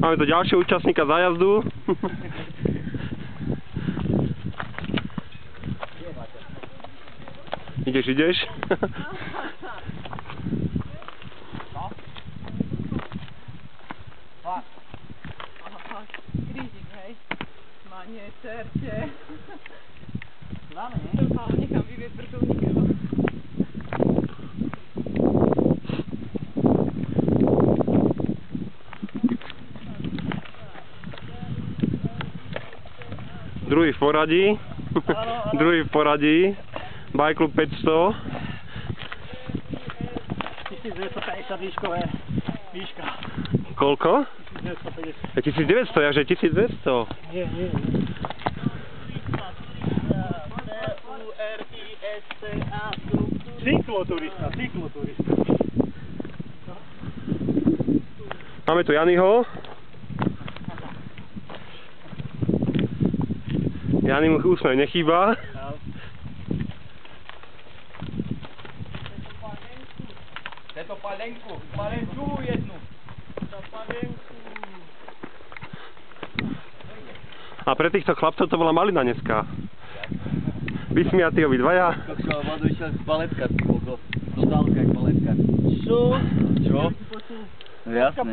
Máme tu ďalšieho účastníka zájazdu. Ideš. Krížik, hej. Má nie, čerte. Dáme, nie? Dúfam, nechám vyvieť vrtuľníka. Druhý v poradí. Druhý v poradí. Bike Club 500. 1250 výškové. Výška. Koľko? 1950. 1900, jakže 1200. Nie. Cykloturista. Máme tu Janyho. Jany mu úsmev nechýba. To palenku jednu. A pre týchto chlapcov to bola malina dneska. Vysmiatí obidvaja. Vodu išiel z baletka, do dálka jak baletka. Čo? Čo? Jasné.